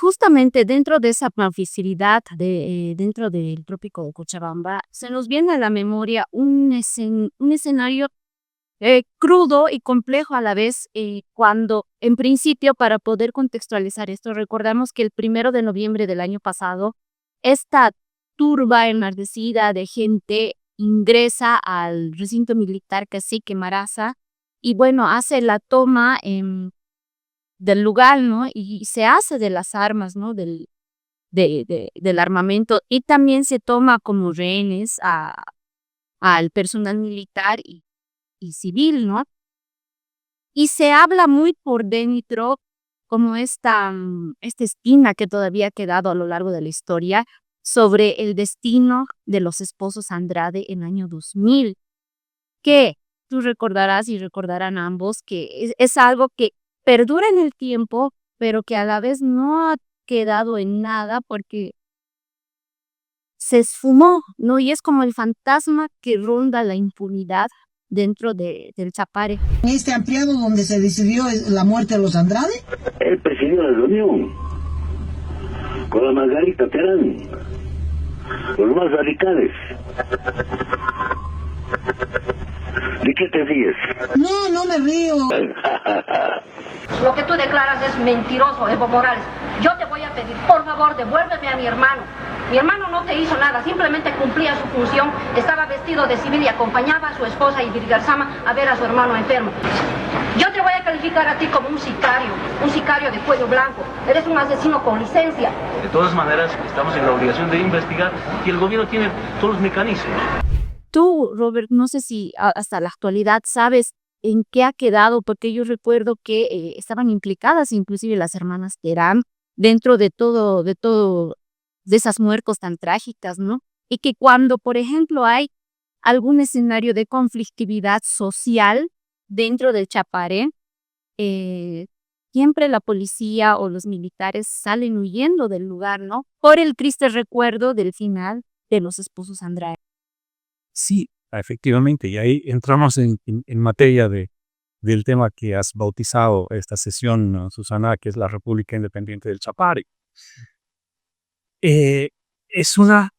justamente dentro de esa facilidad dentro del trópico de Cochabamba, se nos viene a la memoria un escenario crudo y complejo a la vez, cuando en principio, para poder contextualizar esto, recordamos que el 1 de noviembre del año pasado, esta turba enardecida de gente ingresa al recinto militar Cacique Maraza y bueno, hace la toma del lugar, ¿no? Y se hace de las armas, ¿no? Del armamento y también se toma como rehenes al personal militar y civil, ¿no? Y se habla muy por dentro como esta espina que todavía ha quedado a lo largo de la historia sobre el destino de los esposos Andrade en el año 2000, que tú recordarás y recordarán ambos que es algo que perdura en el tiempo, pero que a la vez no ha quedado en nada porque se esfumó, ¿no? Y es como el fantasma que ronda la impunidad dentro del Chapare. En este ampliado donde se decidió la muerte de los Andrade. Él presidió la reunión con la Margarita Terán, los más radicales. ¿De qué te ríes? No, no me río. Lo que tú declaras es mentiroso, Evo Morales. Yo te voy a pedir, por favor, devuélveme a mi hermano. Mi hermano no te hizo nada, simplemente cumplía su función, estaba vestido de civil y acompañaba a su esposa Ibir Garzama a ver a su hermano enfermo. Yo te voy a calificar a ti como un sicario de cuello blanco. Eres un asesino con licencia. De todas maneras, estamos en la obligación de investigar y el gobierno tiene todos los mecanismos. Tú, Robert, no sé si hasta la actualidad sabes en qué ha quedado, porque yo recuerdo que estaban implicadas inclusive las hermanas Terán dentro de esas muertes tan trágicas, ¿no? Y que cuando, por ejemplo, hay algún escenario de conflictividad social dentro del Chapare, siempre la policía o los militares salen huyendo del lugar, ¿no? Por el triste recuerdo del final de los esposos Andrade. Sí, efectivamente, y ahí entramos en materia del tema que has bautizado esta sesión, ¿no, Susana, que es la República Independiente del Chapare. Es una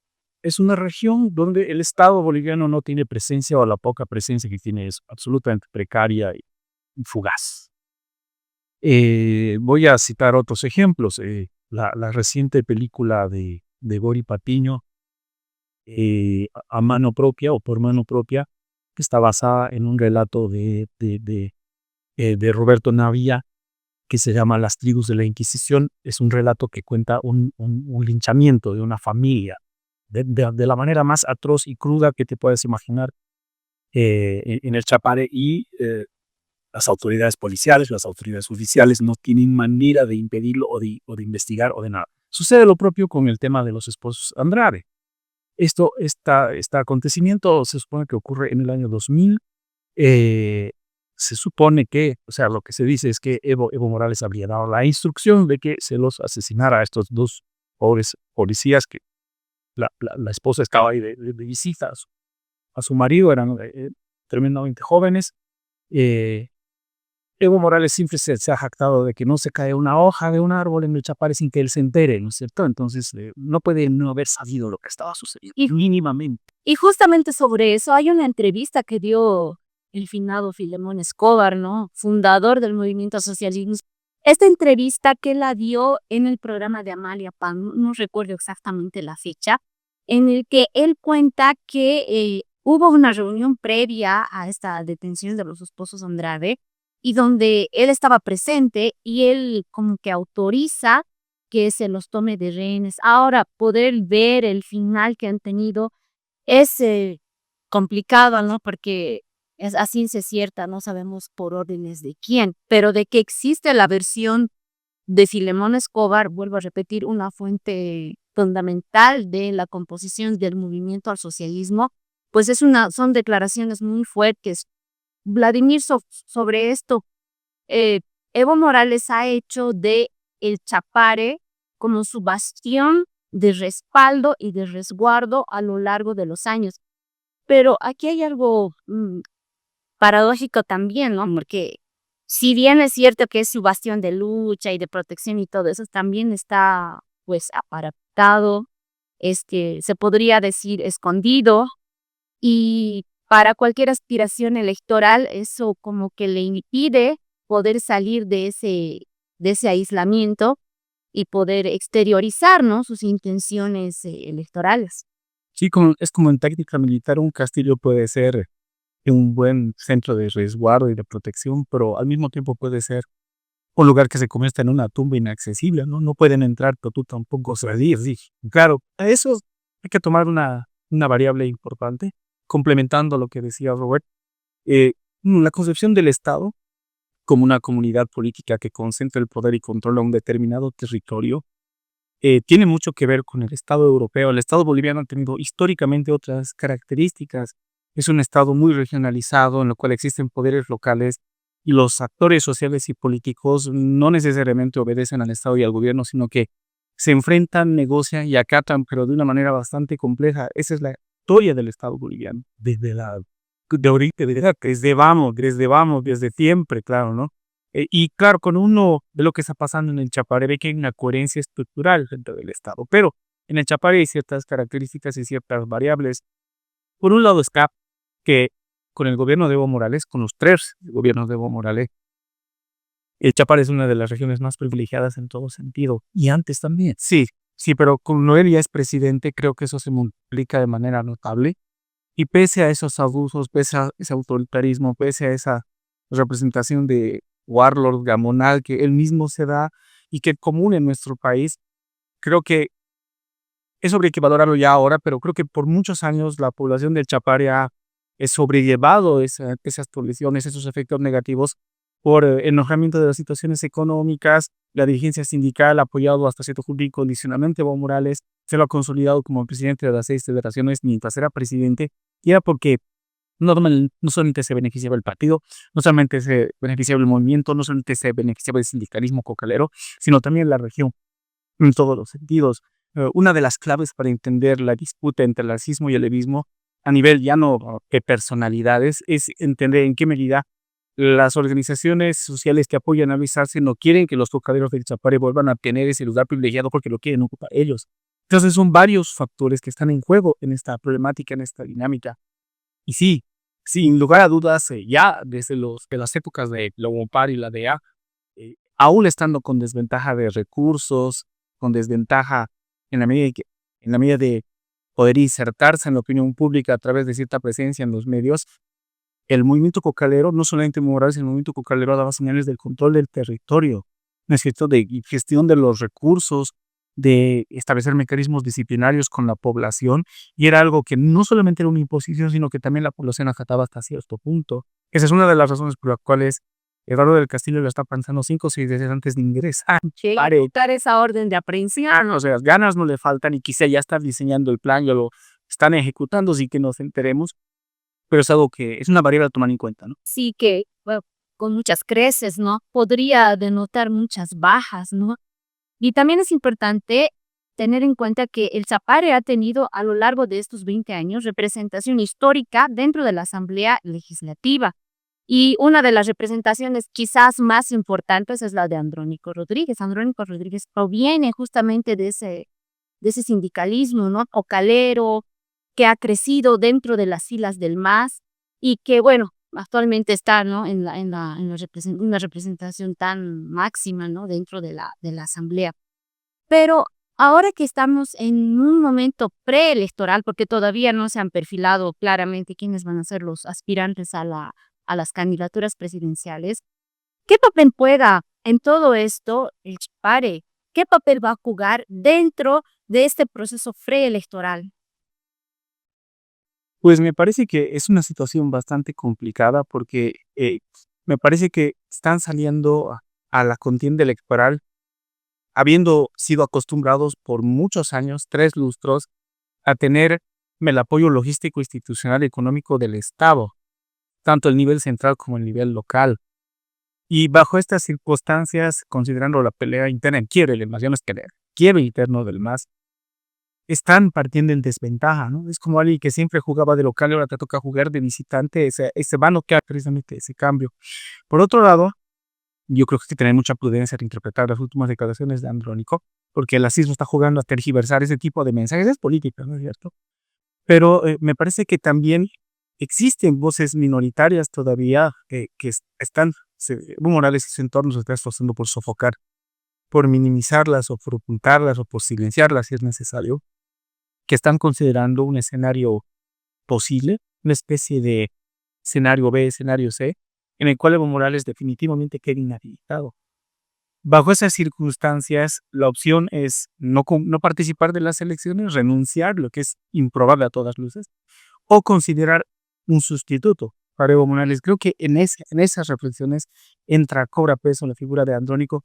región donde el Estado boliviano no tiene presencia, o la poca presencia que tiene es absolutamente precaria y fugaz. Voy a citar otros ejemplos. La reciente película de Gori Patiño, a mano propia o por mano propia, que está basada en un relato de Roberto Navia, que se llama Las tribus de la Inquisición. Es un relato que cuenta un linchamiento de una familia de la manera más atroz y cruda que te puedes imaginar en el Chapare, y las autoridades policiales, las autoridades judiciales no tienen manera de impedirlo o de investigar o de nada. Sucede lo propio con el tema de los esposos Andrade. Este acontecimiento se supone que ocurre en el año 2000. Se supone que, o sea, lo que se dice es que Evo Morales habría dado la instrucción de que se los asesinara a estos dos pobres policías, que la esposa estaba ahí de visita a su marido, eran tremendamente jóvenes. Evo Morales siempre se ha jactado de que no se cae una hoja de un árbol en el Chapare sin que él se entere, ¿no es cierto? Entonces no puede no haber sabido lo que estaba sucediendo, mínimamente. Y justamente sobre eso hay una entrevista que dio el finado Filemón Escobar, ¿no? Fundador del movimiento socialismo. Esta entrevista que la dio en el programa de Amalia Pan, no recuerdo exactamente la fecha, en el que él cuenta que hubo una reunión previa a esta detención de los esposos Andrade, y donde él estaba presente y él como que autoriza que se los tome de rehenes. Ahora, poder ver el final que han tenido es complicado, ¿no? Porque es a ciencia cierta, no sabemos por órdenes de quién, pero de que existe la versión de Filemón Escobar, vuelvo a repetir, una fuente fundamental de la composición del movimiento al socialismo, pues son declaraciones muy fuertes. Vladimir, sobre esto, Evo Morales ha hecho de el Chapare como su bastión de respaldo y de resguardo a lo largo de los años. Pero aquí hay algo paradójico también, ¿no? Porque si bien es cierto que es su bastión de lucha y de protección y todo eso, también está pues apartado, es que se podría decir escondido, y para cualquier aspiración electoral eso como que le impide poder salir de ese aislamiento y poder exteriorizar, ¿no?, sus intenciones electorales. Sí, es como en táctica militar, un castillo puede ser un buen centro de resguardo y de protección, pero al mismo tiempo puede ser un lugar que se convierta en una tumba inaccesible, ¿no? No pueden entrar, pero tú tampoco salir. Sí. Claro, a eso hay que tomar una variable importante, complementando lo que decía Robert. La concepción del Estado como una comunidad política que concentra el poder y controla un determinado territorio tiene mucho que ver con el Estado europeo. El Estado boliviano ha tenido históricamente otras características. Es un Estado muy regionalizado en lo cual existen poderes locales y los actores sociales y políticos no necesariamente obedecen al Estado y al gobierno, sino que se enfrentan, negocian y acatan, pero de una manera bastante compleja. Esa es la historia del Estado boliviano, de ahorita, desde siempre, claro, ¿no? Y claro, cuando uno ve lo que está pasando en el Chapare, ve que hay una coherencia estructural dentro del Estado, pero en el Chapare hay ciertas características y ciertas variables. Por un lado está que con el gobierno de Evo Morales, con los 3 gobiernos de Evo Morales, el Chapare es una de las regiones más privilegiadas en todo sentido. Y antes también. Sí, sí, pero como él ya es presidente, creo que eso se multiplica de manera notable. Y pese a esos abusos, pese a ese autoritarismo, pese a esa representación de warlord gamonal que él mismo se da y que es común en nuestro país, creo que eso habría que valorarlo ya ahora, pero creo que por muchos años la población del Chapare ha sobrellevado esas condiciones, esos efectos negativos por enojamiento de las situaciones económicas. La dirigencia sindical ha apoyado hasta cierto punto incondicionalmente a Evo Morales, se lo ha consolidado como presidente de las 6 federaciones mientras era presidente, y era porque no solamente se beneficiaba el partido, no solamente se beneficiaba el movimiento, no solamente se beneficiaba el sindicalismo cocalero, sino también la región en todos los sentidos. Una de las claves para entender la disputa entre el racismo y el levismo a nivel ya no de personalidades es entender en qué medida las organizaciones sociales que apoyan a Luis Arce no quieren que los cocaleros del Chapare vuelvan a tener ese lugar privilegiado porque lo quieren ocupar ellos. Entonces son varios factores que están en juego en esta problemática, en esta dinámica. Y sí, sin lugar a dudas, ya desde las épocas de la UOMPAR y la DEA, aún estando con desventaja de recursos, con desventaja en la medida de poder insertarse en la opinión pública a través de cierta presencia en los medios, el movimiento cocalero, no solamente Morales, el movimiento cocalero daba señales del control del territorio, ¿no es cierto?, de gestión de los recursos, de establecer mecanismos disciplinarios con la población, y era algo que no solamente era una imposición, sino que también la población acataba hasta cierto punto. Esa es una de las razones por las cuales Eduardo del Castillo lo está pensando 5 o 6 veces antes de ingresar. Para evitar esa orden de aprehensión. O sea, las ganas no le faltan y quizá ya está diseñando el plan, ya lo están ejecutando sin que nos enteremos, pero es algo que es una variable a tomar en cuenta, ¿no? Sí que, bueno, con muchas creces, ¿no? Podría denotar muchas bajas, ¿no? Y también es importante tener en cuenta que el Chapare ha tenido a lo largo de estos 20 años representación histórica dentro de la Asamblea Legislativa. Y una de las representaciones quizás más importantes es la de Andrónico Rodríguez. Andrónico Rodríguez proviene justamente de ese sindicalismo, ¿no?, cocalero, que ha crecido dentro de las filas del MAS y que, bueno, actualmente está, ¿no?, en una representación tan máxima, ¿no?, dentro de la asamblea. Pero ahora que estamos en un momento preelectoral, porque todavía no se han perfilado claramente quiénes van a ser los aspirantes a las candidaturas presidenciales, ¿qué papel juega en todo esto el Chapare? ¿Qué papel va a jugar dentro de este proceso preelectoral? Pues me parece que es una situación bastante complicada porque me parece que están saliendo a la contienda electoral habiendo sido acostumbrados por muchos años, 3 lustros, a tener el apoyo logístico, institucional y económico del Estado, tanto el nivel central como el nivel local. Y bajo estas circunstancias, considerando la pelea interna, el quiebre interno del MAS, están partiendo en desventaja, ¿no? Es como alguien que siempre jugaba de local y ahora te toca jugar de visitante, ese va a noquear precisamente ese cambio. Por otro lado, yo creo que hay que tener mucha prudencia al interpretar las últimas declaraciones de Andrónico, porque el lacismo está jugando a tergiversar ese tipo de mensajes. Es política, ¿no es cierto? Pero me parece que también existen voces minoritarias todavía que están, Evo Morales y su entorno se está esforzando por sofocar, por minimizarlas o por ocultarlas o por silenciarlas si es necesario, que están considerando un escenario posible, una especie de escenario B, escenario C, en el cual Evo Morales definitivamente queda inhabilitado. Bajo esas circunstancias, la opción es no participar de las elecciones, renunciar, lo que es improbable a todas luces, o considerar un sustituto para Evo Morales. Creo que en esas reflexiones cobra peso la figura de Andrónico,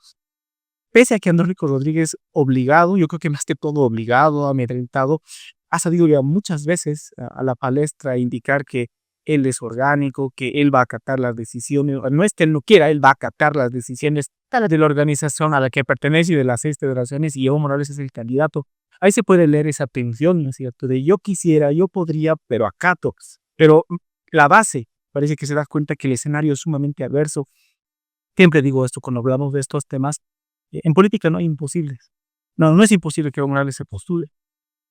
pese a que Andrónico Rodríguez, obligado, yo creo que más que todo obligado, amedrentado, ha salido ya muchas veces a la palestra a indicar que él es orgánico, que él va a acatar las decisiones, no es que él no quiera, él va a acatar las decisiones de la organización a la que pertenece y de las 6 federaciones, y Evo Morales es el candidato. Ahí se puede leer esa tensión, ¿no es cierto? De yo quisiera, yo podría, pero acato. Pero la base, parece que se da cuenta que el escenario es sumamente adverso. Siempre digo esto cuando hablamos de estos temas. En política no hay imposibles. No es imposible que Evo Morales se postule.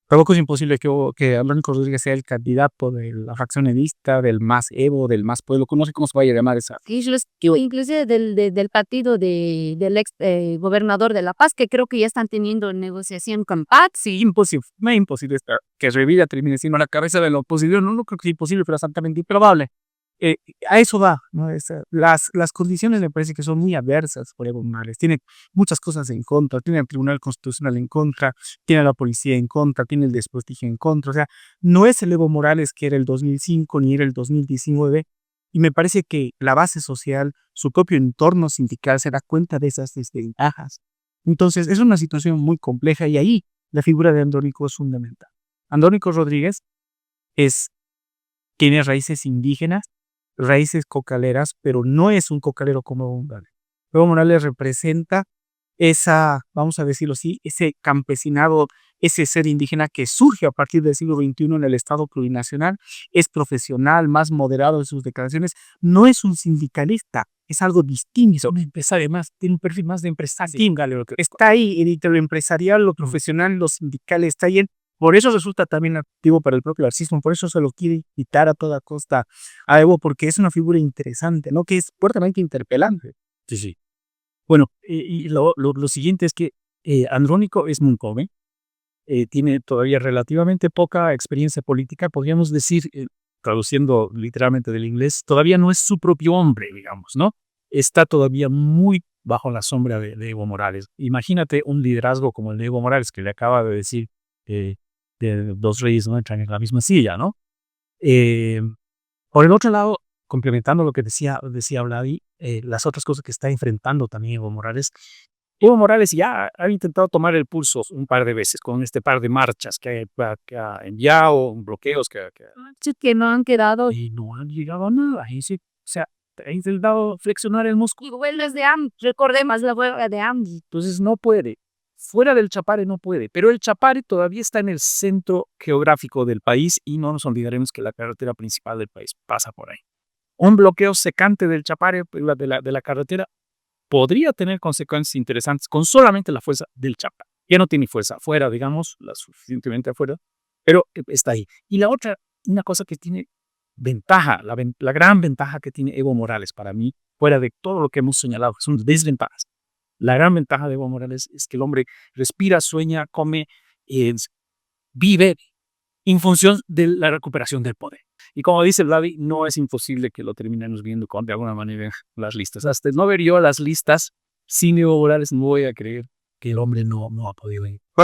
Tampoco es imposible que Andrónico Rodríguez sea el candidato de la facción evista, del más Evo, del más pueblo, no sé cómo se vaya a llamar esa. Inclusive del partido del ex gobernador de La Paz, que creo que ya están teniendo negociación con PAC. Sí, imposible, no es imposible que Revilla termine siendo la cabeza de la oposición, no creo que sea imposible, pero es altamente improbable. A eso va, ¿no? Las condiciones me parece que son muy adversas por Evo Morales. Tiene muchas cosas en contra, tiene el Tribunal Constitucional en contra, tiene a la policía en contra, tiene el desprestigio en contra. O sea, no es el Evo Morales que era el 2005 ni era el 2019. Y me parece que la base social, su propio entorno sindical se da cuenta de esas desventajas. Entonces, es una situación muy compleja y ahí la figura de Andrónico es fundamental. Andrónico Rodríguez tiene raíces indígenas, raíces cocaleras, pero no es un cocalero como Evo Morales. Evo Morales representa vamos a decirlo así, ese campesinado, ese ser indígena que surge a partir del siglo XXI en el Estado plurinacional, es profesional, más moderado en sus declaraciones, no es un sindicalista, es algo distinto, es un empresario más, tiene un perfil más de empresario. Sí. Está ahí entre lo empresarial, lo profesional, lo sindical, está ahí. Por eso resulta también activo para el propio marxismo, por eso se lo quiere quitar a toda costa a Evo, porque es una figura interesante, ¿no? Que es fuertemente interpelante. Sí. Bueno, y lo siguiente es que Andrónico es muy joven, tiene todavía relativamente poca experiencia política, podríamos decir, traduciendo literalmente del inglés, todavía no es su propio hombre, digamos, ¿no? Está todavía muy bajo la sombra de Evo Morales. Imagínate un liderazgo como el de Evo Morales, que le acaba de decir de dos reyes no entran en la misma silla, ¿no? Por el otro lado, complementando lo que decía Vladi, las otras cosas que está enfrentando también Evo Morales ya ha intentado tomar el pulso un par de veces con este par de marchas que ha enviado, bloqueos que no han quedado. Y no han llegado a nada. O sea, ha intentado flexionar el músculo. Huelgas de hambre, recordemos la huelga de hambre. Entonces no puede. Fuera del Chapare no puede, pero el Chapare todavía está en el centro geográfico del país y no nos olvidaremos que la carretera principal del país pasa por ahí. Un bloqueo secante del Chapare, de la carretera, podría tener consecuencias interesantes con solamente la fuerza del Chapare. Ya no tiene fuerza afuera, digamos, la suficientemente afuera, pero está ahí. Y la otra, una cosa que tiene ventaja, la gran ventaja que tiene Evo Morales para mí, fuera de todo lo que hemos señalado, son desventajas. La gran ventaja de Evo Morales es que el hombre respira, sueña, come, vive en función de la recuperación del poder. Y como dice Vladi, no es imposible que lo terminemos viendo de alguna manera las listas. Hasta no ver yo las listas sin Evo Morales no voy a creer que el hombre no ha podido